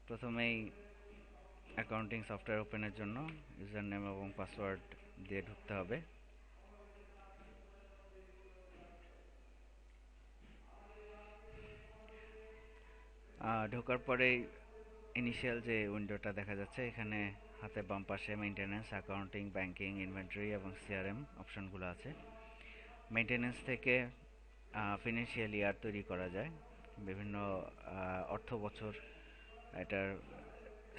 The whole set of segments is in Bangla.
প্রথমেই অ্যাকাউন্টিং সফটওয়্যার ওপেনের জন্য ইউজার নেম এবং পাসওয়ার্ড দিয়ে ঢুকতে হবে। ঢোকার পরেই ইনিশিয়াল যে উইন্ডোটা দেখা যাচ্ছে, এখানে হাতে বাম পাশে মেইনটেনেন্স, অ্যাকাউন্টিং, ব্যাংকিং, ইনভেন্টরি এবং সিআরএম অপশনগুলো আছে। মেইনটেনেন্স থেকে ফিনান্সিয়াল ইয়ার তৈরি করা যায়, বিভিন্ন অর্থ বছর, এটার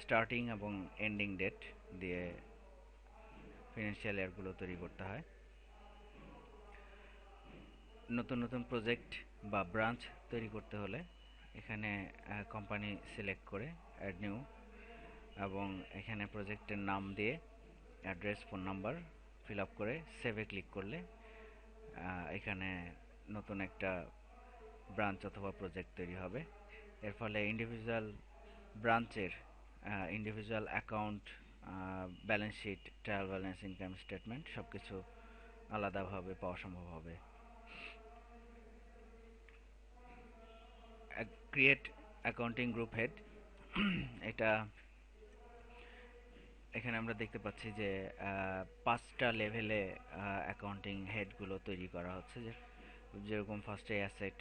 স্টার্টিং এবং এন্ডিং ডেট দিয়ে ফিনান্সিয়াল ইয়ারগুলো তৈরি করতে হয়। নতুন নতুন প্রজেক্ট বা ব্রাঞ্চ তৈরি করতে হলে এখানে কোম্পানি সিলেক্ট করে অ্যাড নিউ, এবং এখানে প্রজেক্টের নাম দিয়ে address, phone number fill up করে সেভে ক্লিক করলে এখানে নতুন একটা ব্রাঞ্চ অথবা প্রজেক্ট তৈরি হবে। এর ফলে ইন্ডিভিজুয়াল ব্রাঞ্চের individual account, balance sheet, trial balance, income statement সব কিছু আলাদাভাবে পাওয়া সম্ভব হবে। ক্রিয়েট অ্যাকাউন্টিং গ্রুপ হেড, এটা এখানে আমরা দেখতে পাচ্ছি যে 5টা লেভেলে অ্যাকাউন্টিং হেডগুলো তৈরি করা হচ্ছে, যেরকম ফার্স্টে অ্যাসেট,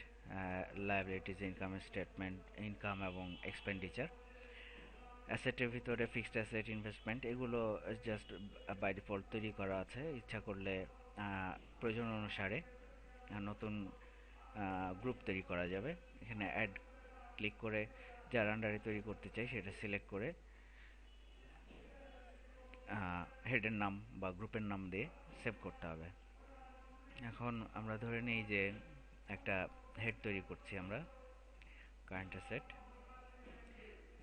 লায়াবিলিটিজ, ইনকাম স্টেটমেন্ট, ইনকাম এবং এক্সপেন্ডিচার। অ্যাসেটের ভিতরে ফিক্সড অ্যাসেট, ইনভেস্টমেন্ট, এগুলো জাস্ট বাই ডিফল্ট তৈরি করা আছে। ইচ্ছা করলে প্রয়োজন অনুসারে নতুন গ্রুপ তৈরি করা যাবে। এখানে অ্যাড ক্লিক করে যার আন্ডারে তৈরি করতে চাই সেটা সিলেক্ট করে হেডের নাম বা গ্রুপের নাম দিয়ে সেভ করতে হবে। এখন আমরা ধরে নিই যে একটা হেড তৈরি করছি আমরা, current asset,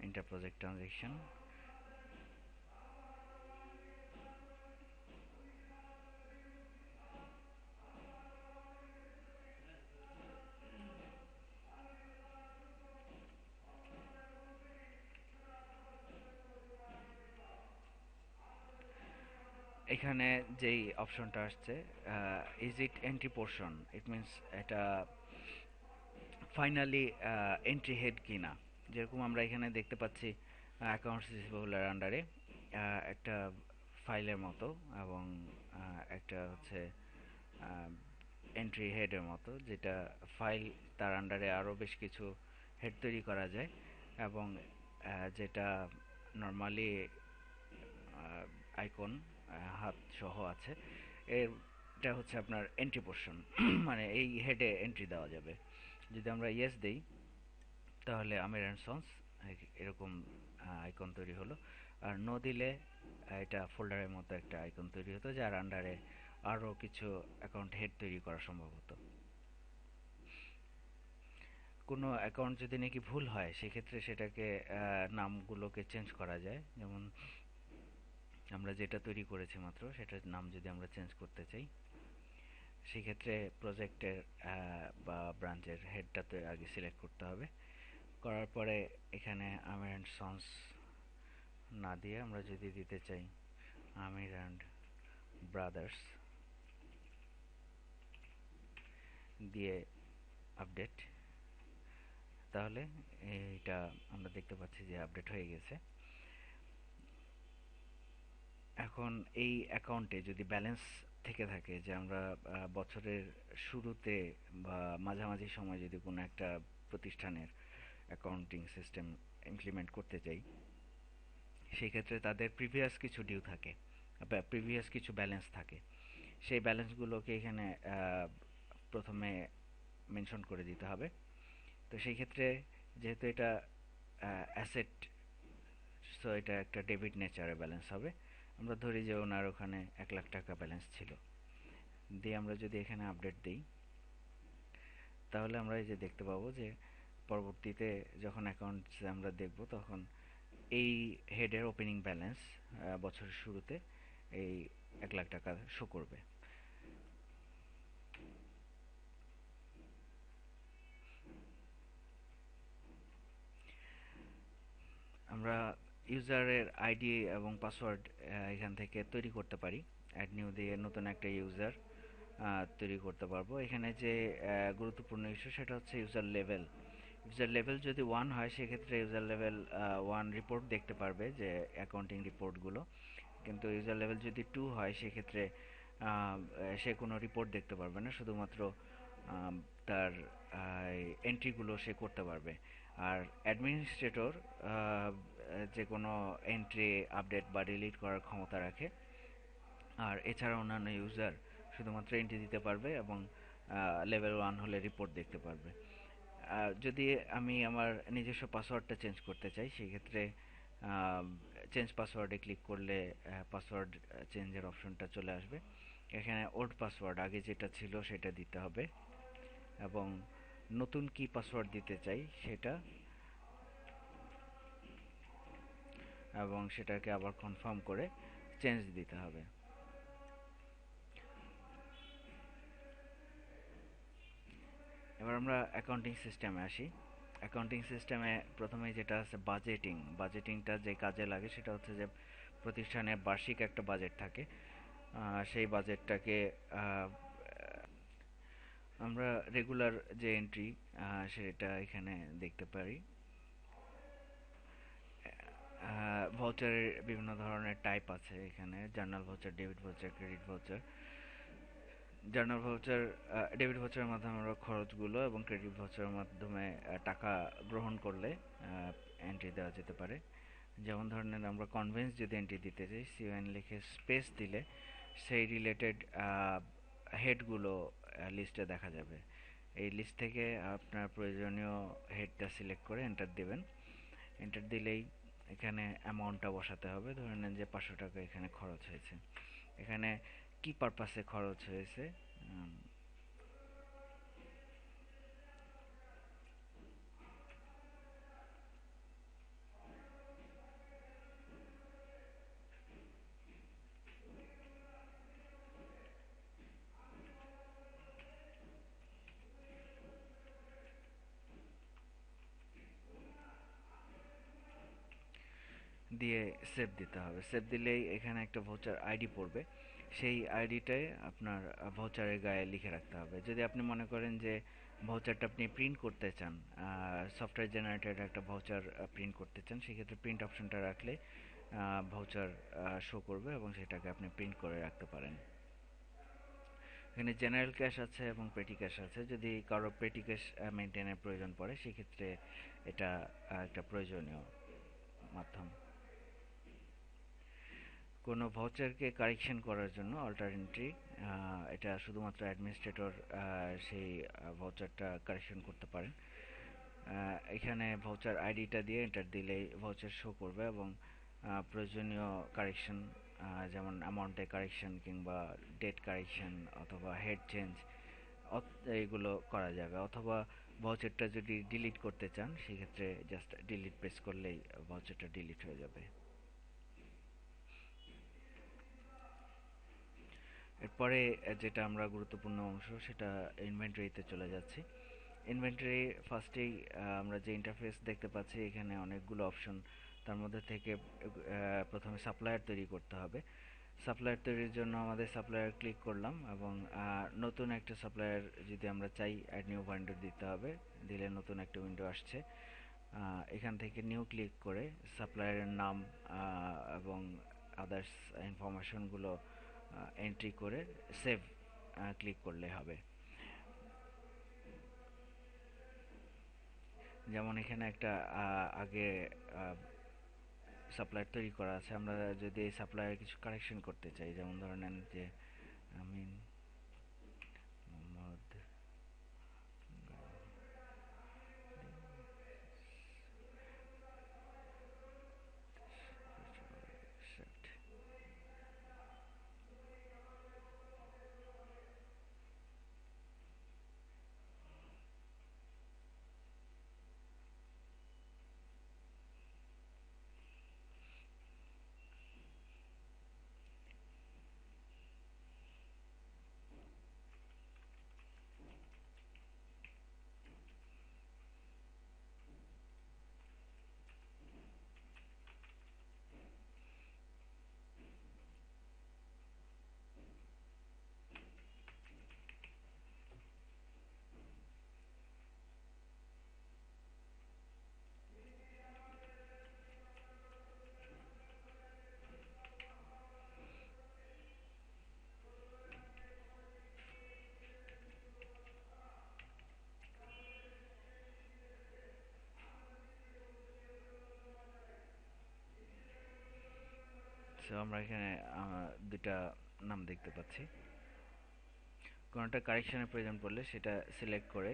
inter project transaction. এখানে যেই অপশনটা আসছে, is it entry portion, it means এটা ফাইনালি এন্ট্রি হেড কিনা। যেরকম আমরা এখানে দেখতে পাচ্ছি অ্যাকাউন্টস রিসিভেবলের আন্ডারে একটা ফাইলের মতো, এবং একটা হচ্ছে এন্ট্রি হেডের মতো, যেটা ফাইল, তার আন্ডারে আরও বেশ কিছু হেড তৈরি করা যায়, এবং যেটা নর্মালি আইকন হাত সহ আছে। এটা হচ্ছে আপনার এন্ট্রি পোর্শন, মানে এই হেডে এন্ট্রি দেওয়া যাবে। যদি আমরা ইয়েস দেই তাহলে আমির অ্যান্ড সন্স এরকম আইকন তৈরি হলো, আর নো দিলে এটা ফোল্ডারের মতো একটা আইকন তৈরি হতো, যার আন্ডারে আরও কিছু অ্যাকাউন্ট হেড তৈরি করা সম্ভব হতো। কোনো অ্যাকাউন্ট যদি নাকি ভুল হয় সেক্ষেত্রে সেটাকে নামগুলোকে চেঞ্জ করা যায়। যেমন আমরা যেটা তৈরি করেছি মাত্র, সেটার নাম যদি আমরা চেঞ্জ করতে চাই, সেক্ষেত্রে প্রজেক্টের বা ব্রাঞ্চের হেডটাতে আগে সিলেক্ট করতে হবে। করার পরে এখানে আমির অ্যান্ড সন্স না দিয়ে আমরা যদি দিতে চাই আমির অ্যান্ড ব্রাদার্স দিয়ে আপডেট, তাহলে এইটা আমরা দেখতে পাচ্ছি যে আপডেট হয়ে গেছে। এখন এই অ্যাকাউন্টে যদি ব্যালেন্স থেকে থাকে, যে আমরা বছরের শুরুতে বা মাঝামাঝি সময় যদি কোনো একটা প্রতিষ্ঠানের অ্যাকাউন্টিং সিস্টেম ইমপ্লিমেন্ট করতে চাই, সেই ক্ষেত্রে তাদের প্রিভিয়াস কিছু ডিউ থাকে বা প্রিভিয়াস কিছু ব্যালেন্স থাকে। সেই ব্যালেন্সগুলোকে এখানে প্রথমে মেনশন করে দিতে হবে। তো সেই ক্ষেত্রে যেহেতু এটা অ্যাসেট, সো এটা একটা ডেবিট নেচারের ব্যালেন্স হবে। আমরা ধরি যে ওনার ওখানে 1,00,000 টাকা ব্যালেন্স ছিল, দিয়ে আমরা যদি এখানে আপডেট দিই তাহলে আমরা এই যে দেখতে পাবো যে পরবর্তীতে যখন অ্যাকাউন্টস আমরা দেখব তখন এই হেডের ওপেনিং ব্যালেন্স বছরের শুরুতে এই 1,00,000 টাকা শো করবে। আমরা ইউজারের আইডি এবং পাসওয়ার্ড এখান থেকে তৈরি করতে পারি। অ্যাড নিউ দিয়ে নতুন একটা ইউজার তৈরি করতে পারবো। এখানে যে গুরুত্বপূর্ণ ইস্যু সেটা হচ্ছে ইউজার লেভেল। ইউজার লেভেল যদি 1 হয় সেক্ষেত্রে ইউজার লেভেল 1 রিপোর্ট দেখতে পারবে, যে অ্যাকাউন্টিং রিপোর্টগুলো। কিন্তু ইউজার লেভেল যদি 2 হয় সেক্ষেত্রে সে কোনো রিপোর্ট দেখতে পারবে না, শুধুমাত্র আম, তার এন্ট্রিগুলো সে করতে পারবে। আর অ্যাডমিনিস্ট্রেটর যে কোনো এন্ট্রি আপডেট বা ডিলিট করার ক্ষমতা রাখে। আর এছাড়া অন্যান্য ইউজার শুধুমাত্র এন্ট্রি দিতে পারবে এবং লেভেল 1 হলে রিপোর্ট দেখতে পারবে। যদি আমি আমার নিজস্ব পাসওয়ার্ডটা চেঞ্জ করতে চাই সেক্ষেত্রে চেঞ্জ পাসওয়ার্ডে ক্লিক করলে পাসওয়ার্ড চেঞ্জের অপশনটা চলে আসবে। এখানে ওল্ড পাসওয়ার্ড আগে যেটা ছিল সেটা দিতে হবে, এবং নতুন কি পাসওয়ার্ড দিতে চাই সেটা, এবং সেটাকে আবার কনফার্ম করে চেঞ্জ দিতে হবে। এবার আমরা অ্যাকাউন্টিং সিস্টেমে আসি। অ্যাকাউন্টিং সিস্টেমে প্রথমে যেটা আছে বাজেটিং। বাজেটিংটা যে কাজে লাগে সেটা হচ্ছে যে প্রতিষ্ঠানের বার্ষিক একটা বাজেট থাকে। সেই বাজেটটাকে আমরা রেগুলার যে এন্ট্রি সেটা এখানে দেখতে পারি। ভাউচারের বিভিন্ন ধরনের টাইপ আছে এখানে: journal voucher, debit voucher, credit voucher. Journal voucher, debit ভাউচারের মাধ্যমে আমরা খরচগুলো, এবং ক্রেডিট ভাউচারের মাধ্যমে টাকা গ্রহণ করলে এন্ট্রি দেওয়া যেতে পারে। যেমন ধরেন আমরা কনভেন্স যদি এন্ট্রি দিতে চাই, সিওএন লিখে স্পেস দিলে সেই রিলেটেড হেডগুলো লিস্টে দেখা যাবে। এই লিস্ট থেকে আপনার প্রয়োজনীয় হেডটা সিলেক্ট করে এন্টার দেবেন। এন্টার দিলেই এখানে অ্যামাউন্টটা বসাতে হবে। ধরে নেন যে 500 টাকা এখানে খরচ হয়েছে। এখানে কি পারপাসে খরচ হয়েছে দিয়ে সেভ দিতে হবে। সেভ দিলেই এখানে একটা ভাউচার আইডি পড়বে। সেই আইডিটাই আপনার ভাউচারের গায়ে লিখে রাখতে হবে। যদি আপনি মনে করেন যে ভাউচারটা আপনি প্রিন্ট করতে চান, সফটওয়্যার জেনারেটেড একটা ভাউচার প্রিন্ট করতে চান, সেক্ষেত্রে প্রিন্ট অপশনটা রাখলে ভাউচার শো করবে এবং সেটাকে আপনি প্রিন্ট করে রাখতে পারেন। এখানে জেনারেল ক্যাশ আছে এবং পেটি ক্যাশ আছে। যদি কারো পেটি ক্যাশ মেনটেনের প্রয়োজন পড়ে সেক্ষেত্রে এটা একটা প্রয়োজনীয় মাধ্যম। কোনো ভাউচারকে কারেকশন করার জন্য অল্টার এন্ট্রি, এটা শুধুমাত্র অ্যাডমিনিস্ট্রেটর সেই ভাউচারটা কারেকশন করতে পারেন। এখানে ভাউচার আইডিটা দিয়ে এন্টার দিলেই ভাউচার শো করবে এবং প্রয়োজনীয় কারেকশন, যেমন অ্যামাউন্টে কারেকশন কিংবা ডেট কারেকশন অথবা হেড চেঞ্জ এইগুলো করা যাবে। অথবা ভাউচারটা যদি ডিলিট করতে চান সেক্ষেত্রে জাস্ট ডিলিট প্রেস করলেই ভাউচারটা ডিলিট হয়ে যাবে। এরপরে যেটা আমরা গুরুত্বপূর্ণ অংশ সেটা ইনভেন্টরিতে চলে যাচ্ছি। ইনভেন্টরি ফার্স্টেই আমরা যে ইন্টারফেস দেখতে পাচ্ছি এখানে অনেকগুলো অপশন। তার মধ্যে থেকে প্রথমে সাপ্লায়ার তৈরি করতে হবে। সাপ্লায়ার তৈরির জন্য আমাদের সাপ্লায়ার ক্লিক করলাম এবং নতুন একটা সাপ্লায়ার যদি আমরা চাই অ্যাড নিউ ভেন্ডর দিতে হবে। দিলে নতুন একটা উইন্ডো আসছে। এখান থেকে নিউ ক্লিক করে সাপ্লায়ারের নাম এবং আদার্স ইনফরমেশনগুলো এন্ট্রি করে সেভ ক্লিক করলে হবে। যেমন এখানে একটা আগে সাপ্লায়ার তৈরি করা আছে। আমরা যদি এই সাপ্লায়ার কিছু কারেকশন করতে চাই, যেমন ধরে নেন যে আমি মোহাম্মদ সো আমরা এখানে দুইটা নাম দেখতে পাচ্ছি। কোনোটা কারেকশনের প্রয়োজন পড়লে সেটা সিলেক্ট করে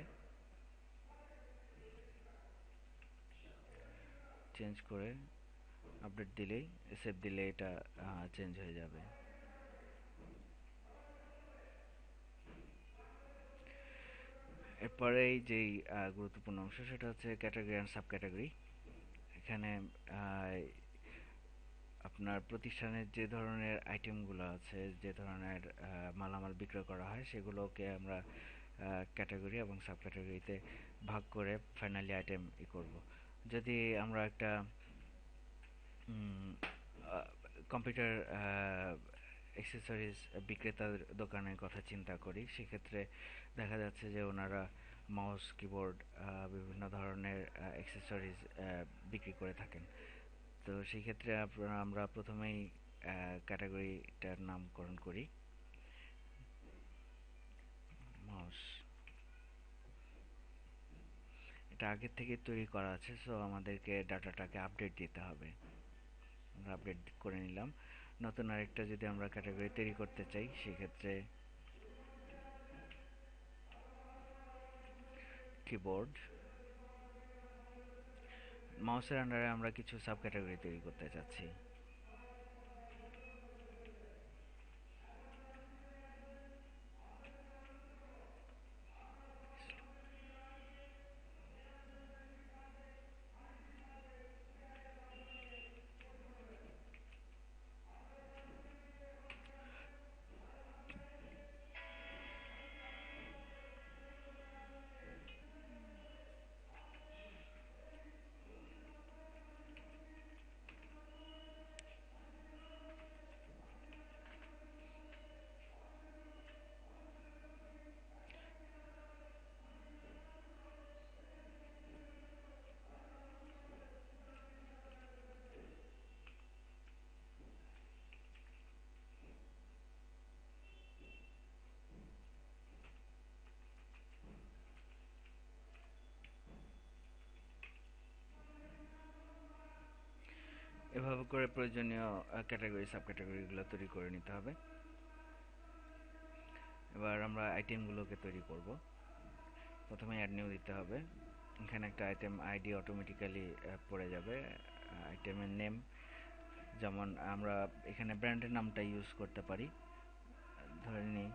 চেঞ্জ করে আপডেট দিলেই, সেভ দিলে এটা চেঞ্জ হয়ে যাবে। এরপরেই যেই গুরুত্বপূর্ণ অংশ সেটা হচ্ছে ক্যাটাগরি অ্যান্ড সাব ক্যাটাগরি। এখানে আহ, আপনার প্রতিষ্ঠানের যে ধরনের আইটেমগুলো আছে, যে ধরনের মালামাল বিক্রয় করা হয়, সেগুলোকে আমরা ক্যাটাগরি এবং সাব ক্যাটাগরিতে ভাগ করে ফাইনালি আইটেম করব। যদি আমরা একটা কম্পিউটার অ্যাক্সেসরিজ বিক্রেতার দোকানের কথা চিন্তা করি, সেক্ষেত্রে দেখা যাচ্ছে যে ওনারা মাউস, কিবোর্ড, বিভিন্ন ধরনের অ্যাক্সেসরিজ বিক্রি করে থাকেন। তো সেই ক্ষেত্রে আমরা প্রথমেই ক্যাটাগরিটার নামকরণ করি মাউস। এটা আগের থেকে তৈরি করা আছে, সো আমাদেরকে ডাটাটাকে আপডেট দিতে হবে। আমরা আপডেট করে নিলাম। নতুন আরেকটা যদি আমরা ক্যাটাগরি তৈরি করতে চাই, সেক্ষেত্রে কিবোর্ড। মাউসের আন্ডারে আমরা কিছু সাব ক্যাটাগরি তৈরি করতে চাচ্ছি। এভাবে করে প্রয়োজনীয় ক্যাটাগরি সাব ক্যাটাগরিগুলো তৈরি করে নিতে হবে। এবার আমরা আইটেমগুলোকে তৈরি করব। প্রথমে অ্যাড নিউ দিতে হবে। এখানে একটা আইটেম আইডি অটোমেটিক্যালি পড়ে যাবে। আইটেমের নেম, যেমন আমরা এখানে ব্র্যান্ডের নামটা ইউজ করতে পারি। ধরে নিই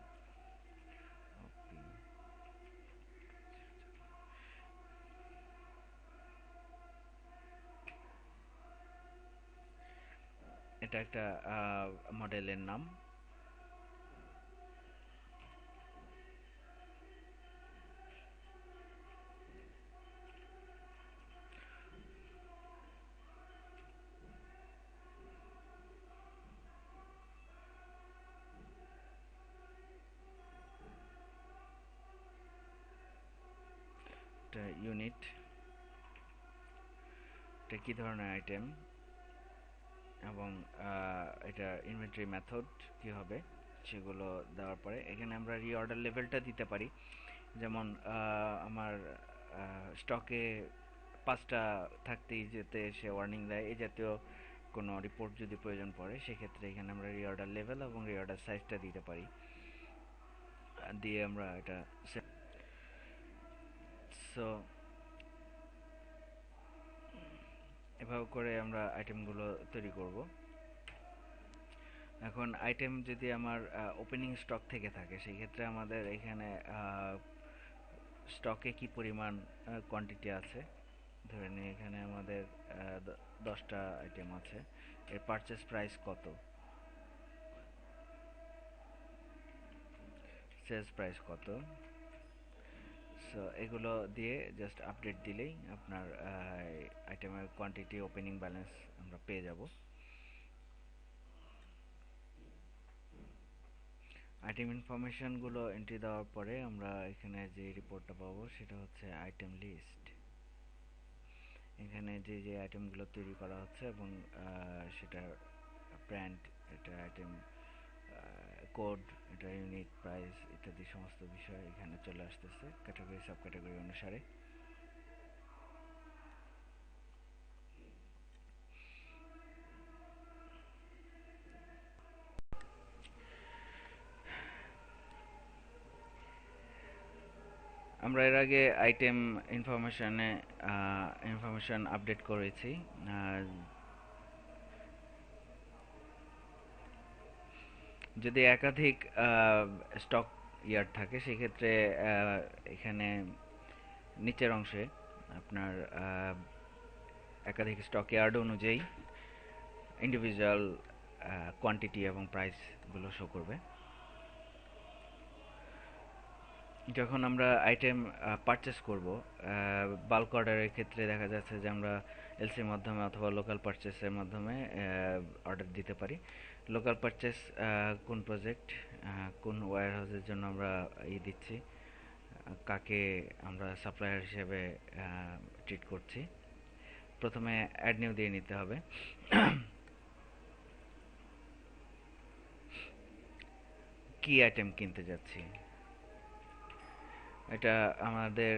এটা একটা মডেলের নাম। এটা ইউনিট, এটা কী ধরনের আইটেম, এবং এটা ইনভেন্টরি মেথড কী হবে, সেগুলো দেওয়ার পরে এখানে আমরা রিঅর্ডার লেভেলটা দিতে পারি। যেমন আমার স্টকে 5টা থাকতেই যেতে সে ওয়ার্নিং দেয়, এই জাতীয় কোনো রিপোর্ট যদি প্রয়োজন পড়ে, সেক্ষেত্রে এখানে আমরা রিঅর্ডার লেভেল এবং রিঅর্ডার সাইজটা দিতে পারি। দিয়ে আমরা এটা সো এভাবে করে আমরা আইটেমগুলো তৈরি করব। এখন আইটেম যদি আমার ওপেনিং স্টক থেকে থাকে, সেই ক্ষেত্রে আমাদের এখানে স্টকে কি পরিমাণ কোয়ান্টিটি আছে, ধরে নিই এখানে আমাদের 10টা আইটেম আছে, এর পারচেস প্রাইস কত, সেলস প্রাইস কত। সো এগুলো দিয়ে জাস্ট আপডেট দিলেই আপনার আইটেমের কোয়ান্টিটি, ওপেনিং ব্যালেন্স আমরা পেয়ে যাব। আইটেম ইনফরমেশনগুলো এন্ট্রি দেওয়ার পরে আমরা এখানে যে রিপোর্টটা পাবো সেটা হচ্ছে আইটেম লিস্ট। এখানে যে যে আইটেমগুলো তৈরি করা হচ্ছে এবং সেটার ব্র্যান্ড, এটা আইটেম কোড, এটা ইউনিট প্রাইস ইত্যাদি সমস্ত বিষয় এখানে চলে আসতেছে ক্যাটাগরি সাব ক্যাটাগরি অনুসারে। আমরা এর আগে আইটেম ইনফরমেশনে ইনফরমেশন আপডেট করেছি। আর যদি একাধিক স্টক ইয়ার্ড থাকে সেক্ষেত্রে এখানে নিচের অংশে আপনার একাধিক স্টক ইয়ার্ড অনুযায়ী ইন্ডিভিজুয়াল কোয়ান্টিটি এবং প্রাইসগুলো শো করবে। যখন আমরা আইটেম পারচেস করব, বাল্ক অর্ডারের ক্ষেত্রে দেখা যাচ্ছে যে আমরা এলসির মাধ্যমে অথবা লোকাল পারচেসের মাধ্যমে অর্ডার দিতে পারি। লোকাল পারচেস কোন প্রজেক্ট, কোন ওয়্যার হাউসের জন্য আমরা দিচ্ছি, কাকে আমরা সাপ্লায়ার হিসেবে ট্রিট করছি, প্রথমে অ্যাড নিউ দিয়ে নিতে হবে। কি আইটেম কিনতে যাচ্ছি, এটা আমাদের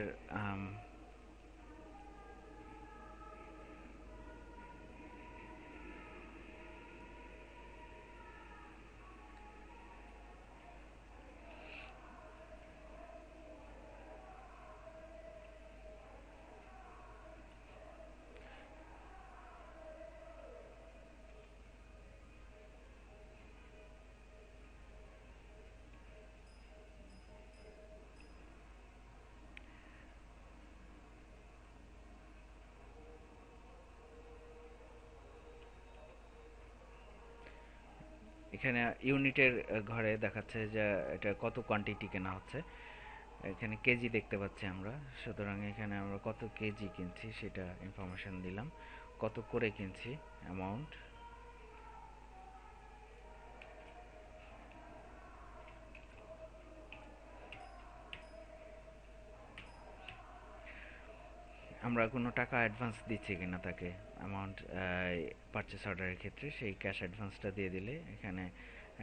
এখানে ইউনিটের ঘরে দেখাচ্ছে যে এটা কত কোয়ান্টিটি কেনা হচ্ছে। এখানে কেজি দেখতে পাচ্ছি আমরা, সুতরাং এখানে আমরা কত কেজি কিনছি সেটা ইনফরমেশন দিলাম, কত করে কিনছি অ্যামাউন্ট। আমরা কোনো টাকা অ্যাডভান্স দিচ্ছি কিনা তাকে, অ্যামাউন্ট পারচেস অর্ডারের ক্ষেত্রে সেই ক্যাশ অ্যাডভান্সটা দিয়ে দিলে এখানে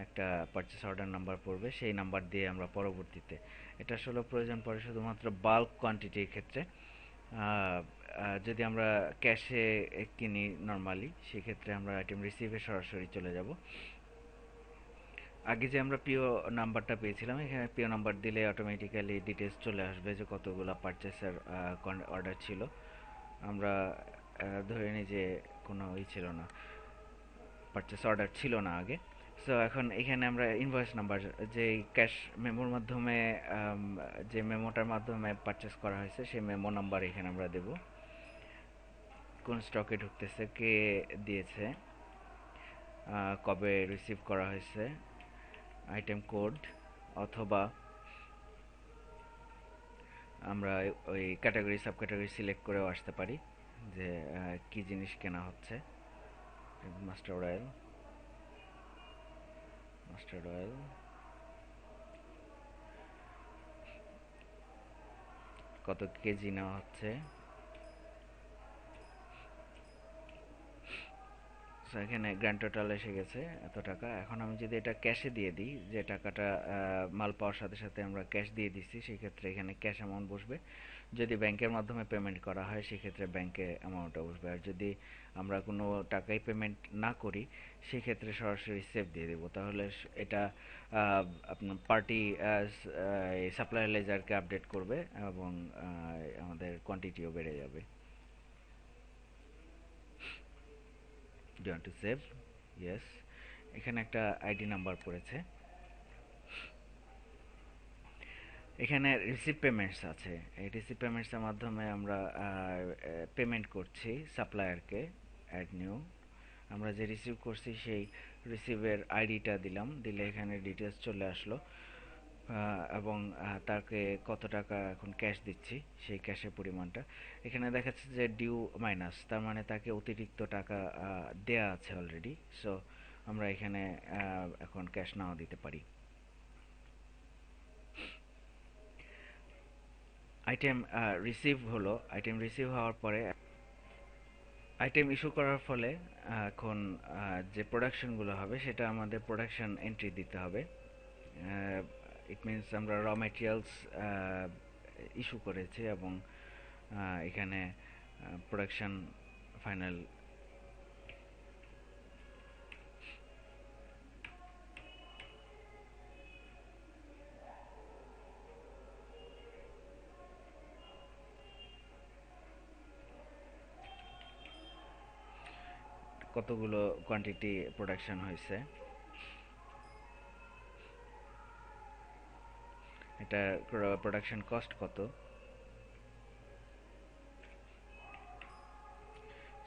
একটা পারচেস অর্ডার নাম্বার পড়বে, সেই নাম্বার দিয়ে আমরা পরবর্তীতে, এটা আসলে প্রয়োজন পড়ে শুধুমাত্র বাল্ক কোয়ান্টিটির ক্ষেত্রে। যদি আমরা ক্যাশে কিনি নর্মালি, সেক্ষেত্রে আমরা আইটেম রিসিভে সরাসরি চলে যাব। আগে যে আমরা পিও নাম্বারটা পেয়েছিলাম, এখানে পিও নাম্বার দিলে অটোমেটিক্যালি ডিটেলস চলে আসবে যে কতগুলো পারচেসের অর্ডার ছিল। আমরা ধরে নিই যে কোনো ছিল না, পারচেস অর্ডার ছিল না আগে। সো এখন এখানে আমরা ইনভয়েস নাম্বার, যে ক্যাশ মেমোর মাধ্যমে যে মেমোটার মাধ্যমে পারচেস করা হয়েছে সেই মেমো নাম্বার এখানে আমরা দেব, কোন স্টকে ঢুকতেছে, কে দিয়েছে, কবে রিসিভ করা হয়েছে, আইটেম কোড, অথবা আমরা ওই ক্যাটাগরি সাব ক্যাটাগরি সিলেক্ট করেও আসতে পারি যে কি জিনিস কেনা হচ্ছে। মাস্টার্ড অয়েল, মাস্টার্ড অয়েল, কত কেজি নেওয়া হচ্ছে। সো এখানে গ্র্যান্ড টোটাল এসে গেছে এত টাকা। এখন আমি যদি এটা ক্যাশে দিয়ে দিই, যে টাকাটা মাল পাওয়ার সাথে সাথে আমরা ক্যাশ দিয়ে দিচ্ছি, সেক্ষেত্রে এখানে ক্যাশ অ্যামাউন্ট বসবে। যদি ব্যাংকের মাধ্যমে পেমেন্ট করা হয় সেক্ষেত্রে ব্যাংকে অ্যামাউন্টটা বসবে। আর যদি আমরা কোনো টাকাই পেমেন্ট না করি সেক্ষেত্রে সরাসরি সেভ দিয়ে দেবো। তাহলে এটা আপনার পার্টি সাপ্লায়ার লেজারকে আপডেট করবে এবং আমাদের কোয়ান্টিটিও বেড়ে যাবে। Do want to save? Yes. এখানে একটা আইডি নাম্বার পড়েছে। এখানে রিসিভ পেমেন্টস আছে, এই রিসিভ পেমেন্টসের মাধ্যমে আমরা পেমেন্ট করছি সাপ্লায়ারকে। অ্যাড নিউ, আমরা যে রিসিভ করছি সেই রিসিভের আইডিটা দিলাম, দিলে এখানে ডিটেলস চলে আসলো এবং তাকে কত টাকা এখন ক্যাশ দিচ্ছি সেই ক্যাশের পরিমাণটা এখানে দেখাচ্ছে যে ডিউ মাইনাস, তার মানে তাকে অতিরিক্ত টাকা দেয়া আছে অলরেডি। সো আমরা এখানে এখন ক্যাশ নাও দিতে পারি। আইটেম রিসিভ হলো, আইটেম রিসিভ হওয়ার পরে আইটেম ইস্যু করার ফলে এখন যে প্রোডাকশনগুলো হবে সেটা আমাদের প্রোডাকশন এন্ট্রি দিতে হবে। ইট মিনস আমরা র ম্যাটেরিয়ালস ইস্যু করেছি এবং এখানে প্রোডাকশন ফাইনাল কতগুলো কোয়ান্টিটি প্রোডাকশন হয়েছে, এটা প্রোডাকশন কস্ট কত,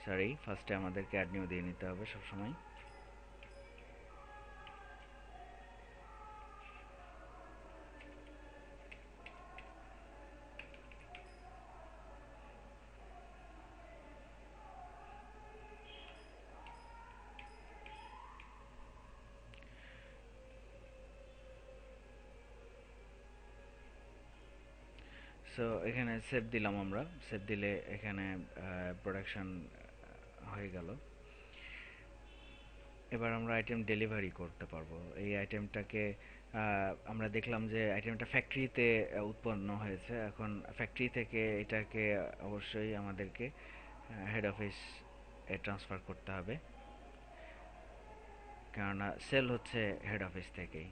সরি ফার্স্টে আমাদেরকে অ্যাড নিউ দিয়ে নিতে হবে সবসময়। সো এখানে সেভ দিলাম, আমরা সেভ দিলে এখানে প্রোডাকশন হয়ে গেল। এবার আমরা আইটেম ডেলিভারি করতে পারবো। এই আইটেমটাকে আমরা দেখলাম যে আইটেমটা ফ্যাক্টরিতে উৎপন্ন হয়েছে। এখন ফ্যাক্টরি থেকে এটাকে অবশ্যই আমাদেরকে হেড অফিস এ ট্রান্সফার করতে হবে, কেননা সেল হচ্ছে হেড অফিস থেকেই।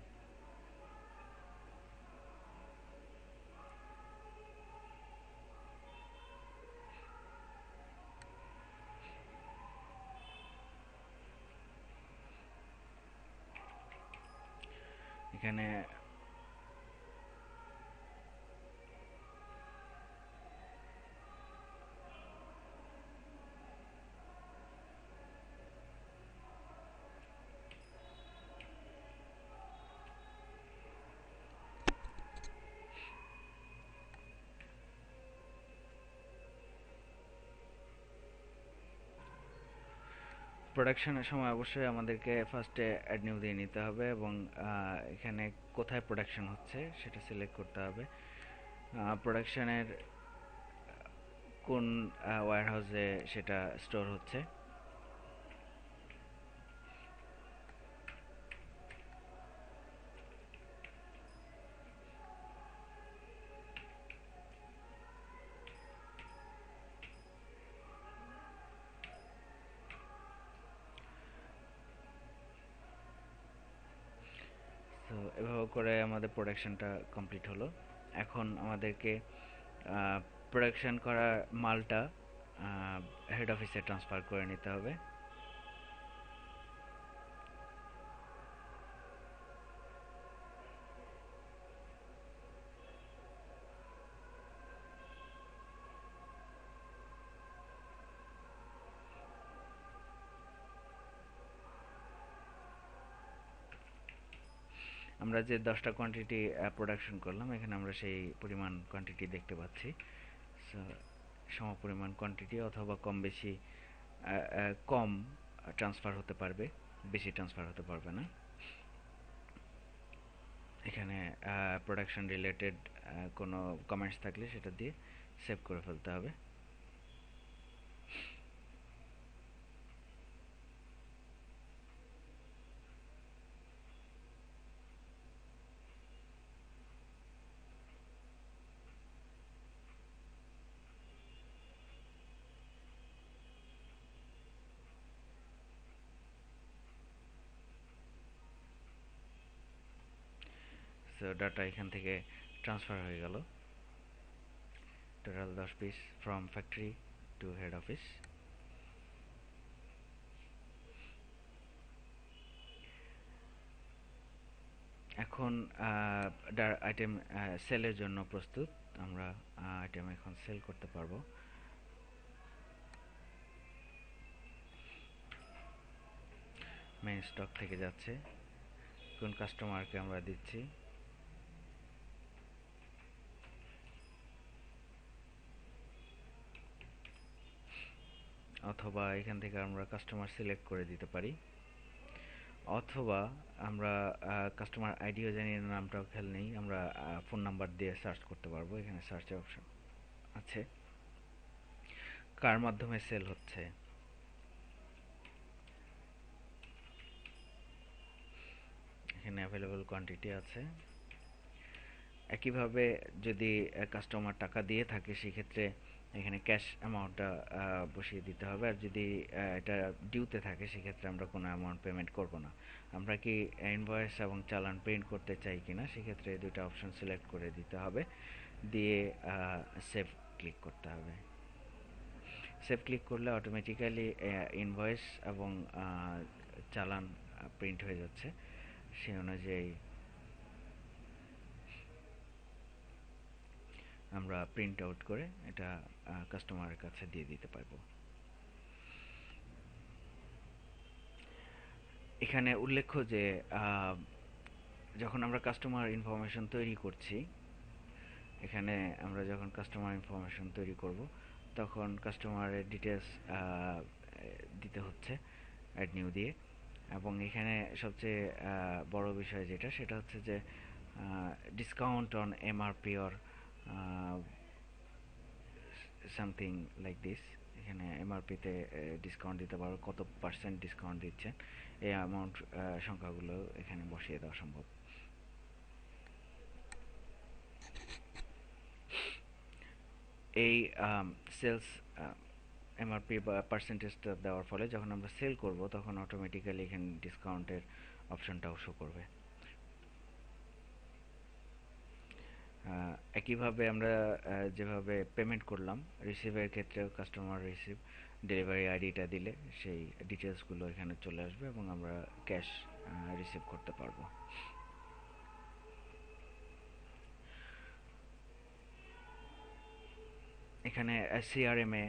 এখানে প্রোডাকশনের সময় অবশ্যই আমাদেরকে ফার্স্টে অ্যাড নিউ দিয়ে নিতে হবে এবং এখানে কোথায় প্রোডাকশন হচ্ছে সেটা সিলেক্ট করতে হবে। প্রোডাকশনের কোন ওয়্যারহাউসে সেটা স্টোর হচ্ছে। তো এভাবে করে আমাদের প্রোডাকশনটা কমপ্লিট হলো। এখন আমাদেরকে প্রোডাকশন করা মালটা হেড অফিসে ট্রান্সফার করে নিতে হবে। আমরা যে 10টা কোয়ান্টিটি প্রোডাকশন করলাম, এখানে আমরা সেই পরিমাণ কোয়ান্টিটি দেখতে পাচ্ছি। সো সমপরিমাণ কোয়ান্টিটি অথবা কম বেশি কম ট্রান্সফার হতে পারবে, বেশি ট্রান্সফার হতে পারবে না। এখানে প্রোডাকশন রিলেটেড কোনো কমেন্টস থাকলে সেটা দিয়ে সেভ করে ফেলতে হবে। সো ডাটা এখান থেকে ট্রান্সফার হয়ে গেল, total 10 piece from factory to head office. এখন আইটেম সেলের জন্য প্রস্তুত, আমরা আইটেম এখন সেল করতে পারবো। মেইন স্টক থেকে যাচ্ছে, কোন কাস্টমারকে আমরা দিচ্ছি, অথবা এখান থেকে আমরা কাস্টমার সিলেক্ট করে দিতে পারি, অথবা আমরা কাস্টমার আইডিও জানি না, নামটাও খেয়াল নেই, আমরা ফোন নাম্বার দিয়ে সার্চ করতে পারবো। এখানে সার্চের অপশন আছে। কার মাধ্যমে সেল হচ্ছে, এখানে অ্যাভেলেবল কোয়ান্টিটি আছে। একইভাবে যদি কাস্টমার টাকা দিয়ে থাকে সেক্ষেত্রে এখানে ক্যাশ অ্যামাউন্টটা বসিয়ে দিতে হবে, আর যদি এটা ডিউতে থাকে সেক্ষেত্রে আমরা কোনো অ্যামাউন্ট পেমেন্ট করব না। আমরা কি ইনভয়েস এবং চালান প্রিন্ট করতে চাই কিনা সেক্ষেত্রে এই দুটো অপশন সিলেক্ট করে দিতে হবে, দিয়ে সেভ ক্লিক করতে হবে। সেভ ক্লিক করলে অটোমেটিক্যালি ইনভয়েস এবং চালান প্রিন্ট হয়ে যাচ্ছে। সেই অনুযায়ী আমরা প্রিন্ট আউট করে এটা কাস্টমারের কাছে দিয়ে দিতে পারবো। এখানে উল্লেখ্য যে যখন আমরা কাস্টমার ইনফরমেশন তৈরি করছি, এখানে আমরা যখন কাস্টমার ইনফরমেশন তৈরি করব তখন কাস্টমারের ডিটেলস দিতে হচ্ছে অ্যাড নিউ দিয়ে। এবং এখানে সবচেয়ে বড় বিষয় যেটা, সেটা হচ্ছে যে discount on MRP or something like this. এখানে এমআরপিতে ডিসকাউন্ট দিতে পারো, কত পার্সেন্ট ডিসকাউন্ট দিচ্ছেন, এই অ্যামাউন্ট সংখ্যাগুলো এখানে বসিয়ে দেওয়া সম্ভব। এই সেলস এমআরপি বা পার্সেন্টেজটা দেওয়ার ফলে যখন আমরা সেল করব তখন অটোমেটিক্যালি এখানে ডিসকাউন্টের অপশনটাও শো করবে। একইভাবে আমরা যেভাবে পেমেন্ট করলাম, রিসিভের ক্ষেত্রেও কাস্টমার রিসিভ ডেলিভারি আইডিটা দিলে সেই ডিটেলসগুলো এখানে চলে আসবে এবং আমরা ক্যাশ রিসিভ করতে পারবো। এখানে সিআরএম এ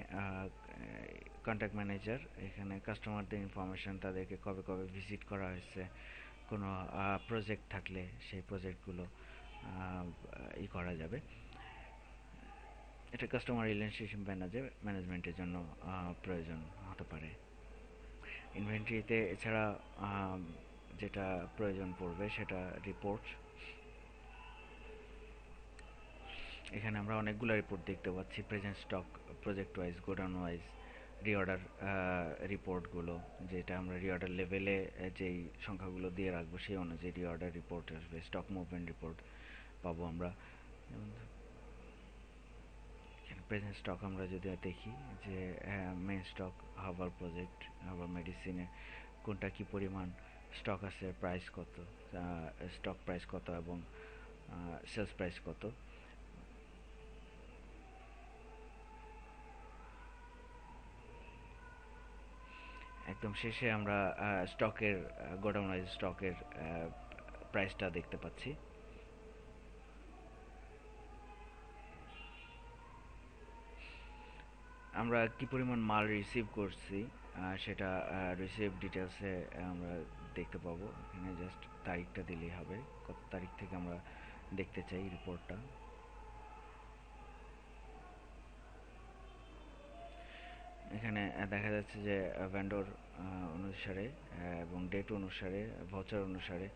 কন্ট্যাক্ট ম্যানেজার, এখানে কাস্টমারদের ইনফরমেশন, তাদেরকে কবে কবে ভিজিট করা হয়েছে, কোনো প্রজেক্ট থাকলে সেই প্রজেক্টগুলো করা যাবে। এটা কাস্টমার রিলেশনশিপ ম্যানেজমেন্টের জন্য প্রয়োজন হতে পারে। ইনভেন্টরিতে এছাড়া যেটা প্রয়োজন পড়বে সেটা রিপোর্ট। এখানে আমরা অনেকগুলো রিপোর্ট দেখতে পাচ্ছি, present stock, project wise, godown wise, reorder রিপোর্টগুলো, যেটা আমরা রিঅর্ডার লেভেলে যেই সংখ্যাগুলো দিয়ে রাখবো সেই অনুযায়ী রিঅর্ডার রিপোর্ট আসবে। স্টক মুভমেন্ট রিপোর্ট পাবো আমরা। প্রেজেন্ট স্টক আমরা যদি দেখি যে main stock, herbal project, herbal মেডিসিনে কোনটা কি পরিমাণ স্টক আছে, প্রাইস কত, স্টক প্রাইস কত এবং সেলস প্রাইস কত। একদম শেষে আমরা স্টকের গোডাউন ওয়াইজ স্টকের প্রাইসটা দেখতে পাচ্ছি। আমরা কি পরিমাণ মাল রিসিভ করছি সেটা রিসিভ ডিটেলসে আমরা দেখতে পাবো। এখানে জাস্ট তারিখটা দিলেই হবে, কত তারিখ থেকে আমরা দেখতে চাই রিপোর্টটা। এখানে দেখা যাচ্ছে যে ভেন্ডর অনুসারে এবং ডেট অনুসারে, ভাউচার অনুসারে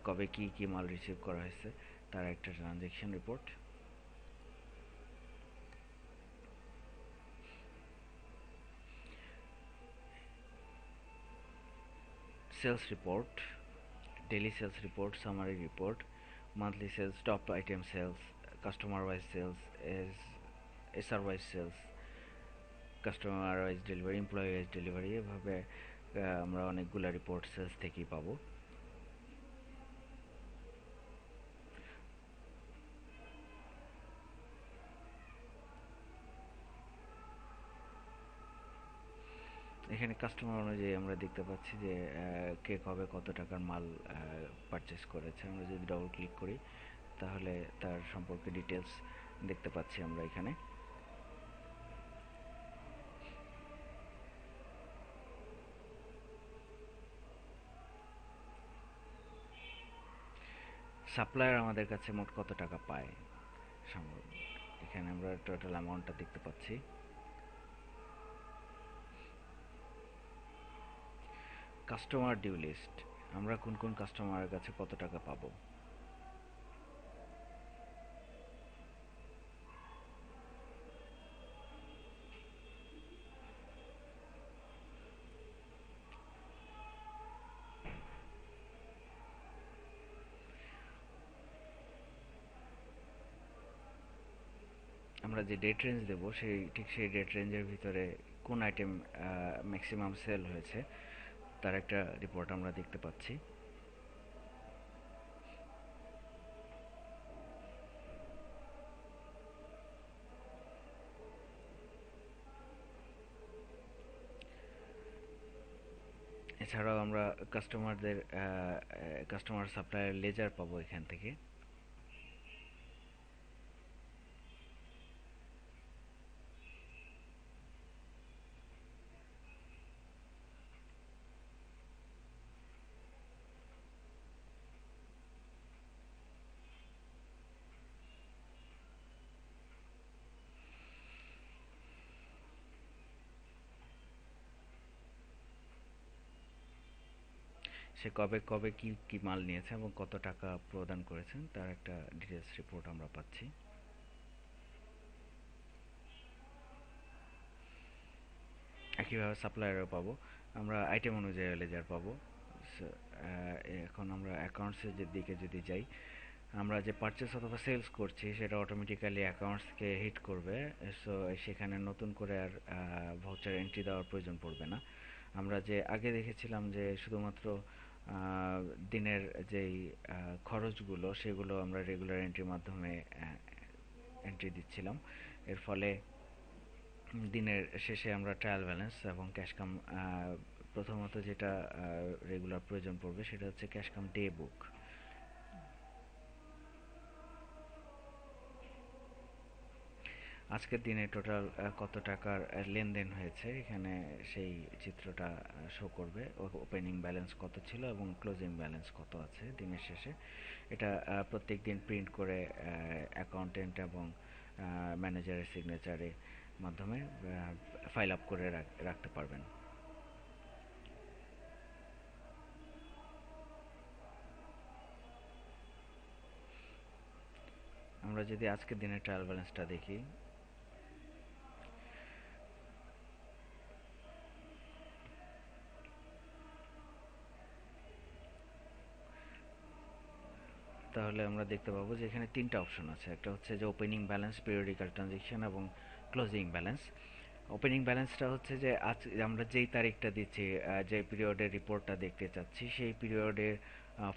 কবে কি কি মাল রিসিভ করা হয়েছে তার একটা transaction report. Sales report, daily sales report, summary report, monthly sales, top item sales, customer wise sales, SR wise sales, customer wise delivery, employee wise delivery, এভাবে আমরা অনেকগুলো রিপোর্ট সেলস থেকেই পাবো। এখানে কাস্টমার অনুযায়ী আমরা দেখতে পাচ্ছি যে কে কবে কত টাকার মাল পারচেস করেছে। আমরা যদি ডবল ক্লিক করি তাহলে তার সম্পর্কে ডিটেলস দেখতে পাচ্ছি আমরা এখানে। সাপ্লায়ার আমাদের কাছে মোট কত টাকা পায়, এখানে আমরা টোটাল অ্যামাউন্টটা দেখতে পাচ্ছি। কাস্টমার ডিউ লিস্ট, আমরা কোন কোন কাস্টমারের কাছে কত টাকা পাবো। আমরা যে ডেট রেঞ্জ দেবো সেই ডেট রেঞ্জের ভিতরে কোন আইটেম ম্যাক্সিমাম সেল হয়েছে তার একটা রিপোর্ট আমরা দেখতে পাচ্ছি। এছাড়াও আমরা কাস্টমারদের কাস্টমার সাপ্লায়ার লেজার পাবো এখান থেকে। সে কবে কবে কি কি মাল নিয়েছে এবং কত টাকা প্রদান করেছেন তার একটা ডিটেলস রিপোর্ট আমরা পাচ্ছি। একইভাবে সাপ্লায়ারও পাবো, আমরা আইটেম অনুযায়ী লেজার পাবো। So, এখন আমরা অ্যাকাউন্টসের যে দিকে যদি যাই, আমরা যে পারচেস অথবা সেলস করছি সেটা অটোমেটিক্যালি অ্যাকাউন্টসকে হিট করবে। সো সেখানে নতুন করে আর ভাউচার এন্ট্রি দেওয়ার প্রয়োজন পড়বে না। আমরা যে আগে দেখেছিলাম যে শুধুমাত্র দিনের যেই খরচগুলো সেগুলো আমরা রেগুলার এন্ট্রির মাধ্যমে এন্ট্রি দিচ্ছিলাম। এর ফলে দিনের শেষে আমরা ট্রায়াল ব্যালেন্স এবং ক্যাশ কাম, প্রথমত যেটা রেগুলার প্রয়োজন পড়বে সেটা হচ্ছে ক্যাশ কাম ডে বুক। আজকের দিনে টোটাল কত টাকার লেনদেন হয়েছে এখানে সেই চিত্রটা শো করবে। ওপেনিং ব্যালেন্স কত ছিল এবং ক্লোজিং ব্যালেন্স কত আছে দিনের শেষে। এটা প্রত্যেক দিন প্রিন্ট করে অ্যাকাউন্টেন্ট এবং ম্যানেজারের সিগনেচারে মাধ্যমে ফাইল আপ করে রাখতে পারবেন। আমরা যদি আজকের দিনের ট্রায়াল ব্যালেন্সটা দেখি, তাহলে আমরা দেখতে পাবো যে এখানে তিনটা অপশন আছে। একটা হচ্ছে যে ওপেনিং ব্যালেন্স, পিরিয়ডিক্যাল ট্রানজেকশন এবং ক্লোজিং ব্যালেন্স। ওপেনিং ব্যালেন্সটা হচ্ছে যে আজ আমরা যেই তারিখটা দিচ্ছি, যে পিরিয়ডের রিপোর্টটা দেখতে চাচ্ছি সেই পিরিয়ডের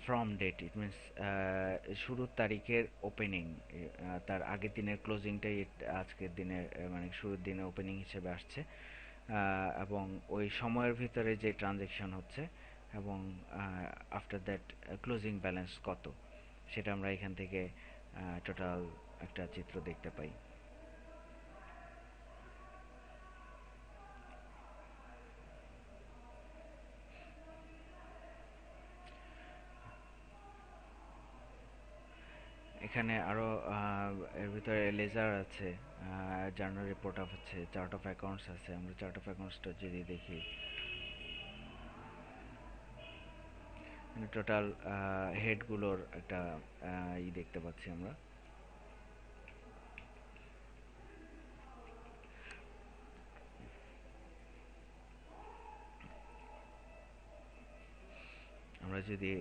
ফ্রম ডেট, ইট মিনস শুরুর তারিখের ওপেনিং, তার আগের দিনের ক্লোজিংটাই আজকের দিনের মানে শুরুর দিনে ওপেনিং হিসেবে আসছে। এবং ওই সময়ের ভিতরে যে ট্রানজেকশন হচ্ছে এবং আফটার দ্যাট ক্লোজিং ব্যালেন্স কত, সেটা আমরা এখান থেকে টোটাল একটা চিত্র দেখতে পাই। এখানে আরো এর ভিতরে লেজার আছে, জার্নাল রিপোর্ট অফ আছে, চার্ট অফ অ্যাকাউন্টস আছে। আমরা চার্ট অফ অ্যাকাউন্টসটা যদি দেখি, টোটাল হেডগুলোর একটা দেখতে পাচ্ছি আমরা। আমরা যদি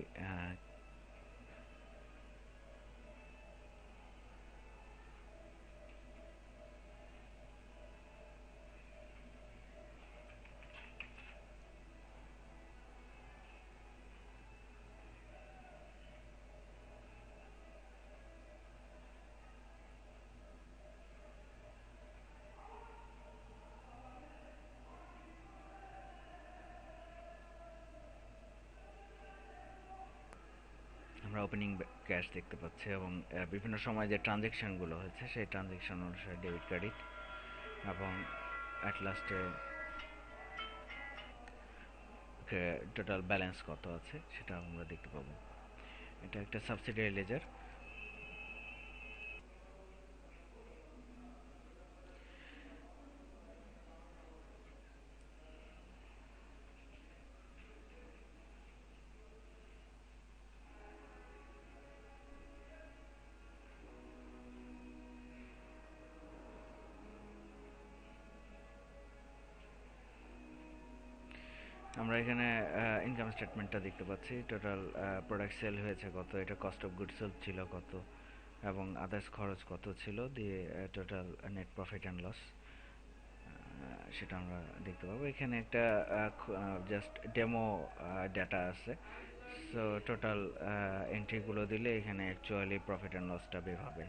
আমরা ওপেনিং ক্যাশ দেখতে পাচ্ছি এবং বিভিন্ন সময় যে ট্রানজেকশনগুলো হয়েছে সেই ট্রানজেকশন অনুসারে ডেবিট ক্রেডিট এবং অ্যাট লাস্টে টোটাল ব্যালেন্স কত আছে সেটা আমরা দেখতে পাবো। এটা একটা সাবসিডিয়ারি লেজার। আমরা এখানে ইনকাম স্টেটমেন্টটা দেখতে পাচ্ছি। টোটাল প্রোডাক্ট সেল হয়েছে কত, এটা কস্ট অফ গুডস সোল্ড ছিল কত এবং আদার্স খরচ কত ছিল দিয়ে total net profit and loss সেটা আমরা দেখতে পাবো। এখানে একটা জাস্ট ডেমো ডেটা আছে। সো টোটাল এন্ট্রিগুলো দিলে এখানে অ্যাকচুয়ালি প্রফিট অ্যান্ড লসটা বের হবে।